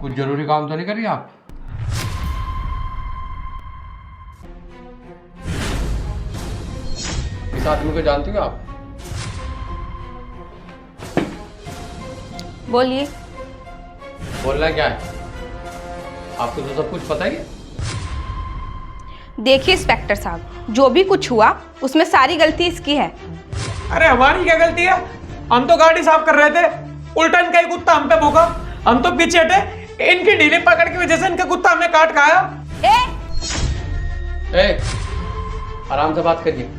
कुछ जरूरी काम तो नहीं कर रही आप? इस आदमी को जानती हो आप? बोलिए। बोलना क्या है? आपको तो सब कुछ पता ही है। देखिए इंस्पेक्टर साहब, जो भी कुछ हुआ उसमें सारी गलती इसकी है। अरे हमारी क्या गलती है? हम तो गाड़ी साफ कर रहे थे, उल्टा इनका ही कुत्ता हम पे भौंका। हम तो पीछे हटे, इनकी ढीली पकड़ की वजह से इनका कुत्ता हमने काट खाया। ए, आराम से बात करिए।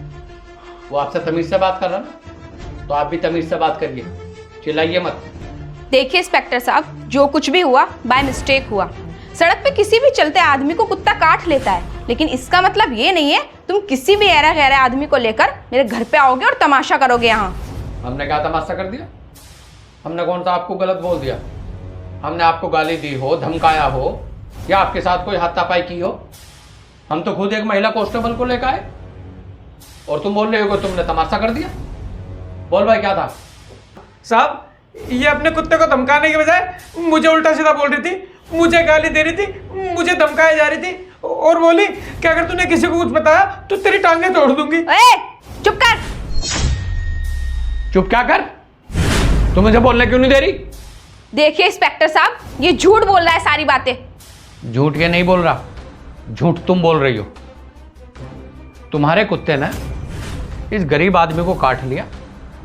वो आपसे तमीज से बात कर रहा ना, तो आप भी तमीज से बात करिए, चिल्लाइए मत। देखिए इंस्पेक्टर साहब, जो कुछ भी हुआ बाय मिस्टेक हुआ। सड़क पे किसी भी चलते आदमी को कुत्ता काट लेता है, लेकिन इसका मतलब ये नहीं है तुम किसी भी ऐरा गैरा आदमी को लेकर मेरे घर पे आओगे और तमाशा करोगे यहाँ। हमने क्या तमाशा कर दिया? हमने कौन सा आपको गलत बोल दिया? हमने आपको गाली दी हो, धमकाया हो, या आपके साथ कोई हाथापाई की हो? हम तो खुद एक महिला कांस्टेबल को लेकर आए और तुम बोल रहे हो कि तुमने तमाशा कर दिया। बोल भाई क्या था? साहब, ये अपने कुत्ते को धमकाने के बजाय मुझे उल्टा सीधा बोल रही थी, मुझे गाली दे रही थी, मुझे धमकाई जा रही थी और बोली कि अगर तूने किसी को कुछ बताया तो तेरी टांगे तोड़ दूंगी। चुप कर। चुप क्या कर? तू मुझे बोलने क्यों नहीं दे रही? देखिए इंस्पेक्टर साहब, ये झूठ बोल रहा है सारी बातें। झूठ ये नहीं बोल रहा, झूठ तुम बोल रही हो। तुम्हारे कुत्ते ने इस गरीब आदमी को काट लिया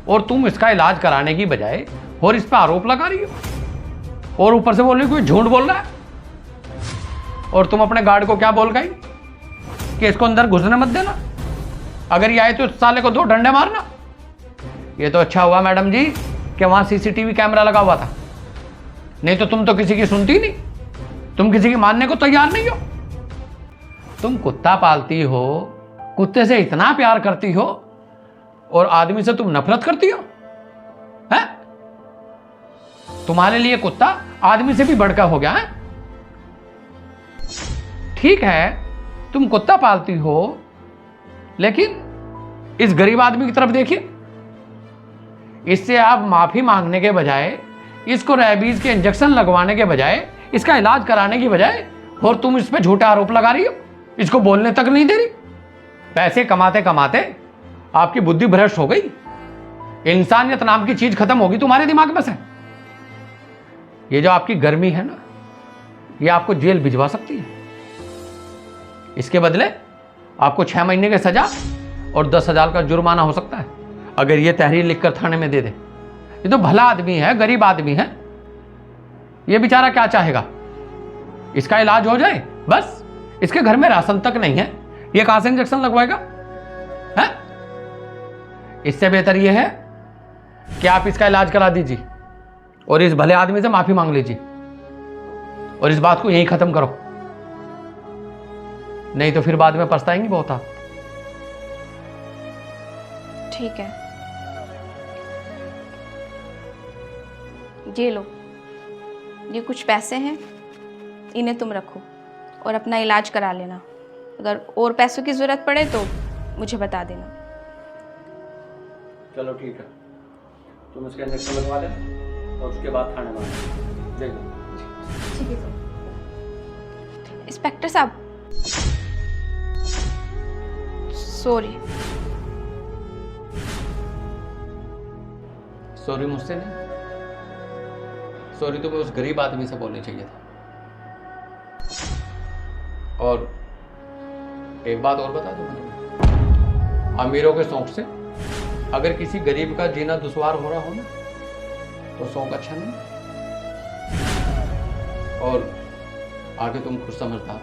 और तुम इसका इलाज कराने की बजाय और इस पर आरोप लगा रही हो, और ऊपर से बोल रही हो कोई झूठ बोल रहा है। और तुम अपने गार्ड को क्या बोल गई कि इसको अंदर घुसने मत देना, अगर ये आए तो इस साले को 2 डंडे मारना। ये तो अच्छा हुआ मैडम जी कि वहां सीसीटीवी कैमरा लगा हुआ था, नहीं तो तुम तो किसी की सुनती नहीं, तुम किसी की मानने को तैयार नहीं हो। तुम कुत्ता पालती हो, कुत्ते से इतना प्यार करती हो, और आदमी से तुम नफरत करती हो? हैं? तुम्हारे लिए कुत्ता आदमी से भी बढ़कर हो गया है? ठीक है, तुम कुत्ता पालती हो, लेकिन इस गरीब आदमी की तरफ देखिए। इससे आप माफी मांगने के बजाय, इसको रेबीज के इंजेक्शन लगवाने के बजाय, इसका इलाज कराने की बजाय, और तुम इस पे झूठा आरोप लगा रही हो, इसको बोलने तक नहीं दे रही। पैसे कमाते कमाते आपकी बुद्धि भ्रष्ट हो गई, इंसानियत नाम की चीज खत्म होगी तुम्हारे दिमाग में से। ये जो आपकी गर्मी है ना, ये आपको जेल भिजवा सकती है। इसके बदले आपको 6 महीने की सजा और 10,000 का जुर्माना हो सकता है, अगर ये तहरीर लिखकर थाने में दे दे। ये तो भला आदमी है, गरीब आदमी है, ये बेचारा क्या चाहेगा? इसका इलाज हो जाए बस। इसके घर में राशन तक नहीं है, ये कहां से इंजेक्शन लगवाएगा? है? इससे बेहतर ये है कि आप इसका इलाज करा दीजिए और इस भले आदमी से माफी मांग लीजिए, और इस बात को यहीं खत्म करो, नहीं तो फिर बाद में पछताएंगी बहुत आप। ठीक है, ये लो, ये कुछ पैसे हैं, इन्हें तुम रखो और अपना इलाज करा लेना। अगर और पैसों की जरूरत पड़े तो मुझे बता देना। चलो ठीक है, तुम इसके इंजेक्शन लगवा देना और उसके बाद थाने में देख लो। ठीक है इंस्पेक्टर साहब, सॉरी। सॉरी मुझसे नहीं, सॉरी तुम्हें उस गरीब आदमी से बोलनी चाहिए था। और एक बात और बता दूं मुझे, अमीरों के शौक से अगर किसी गरीब का जीना दुश्वार हो रहा हो ना, तो शौक अच्छा नहीं। और आगे तुम खुद समझदार।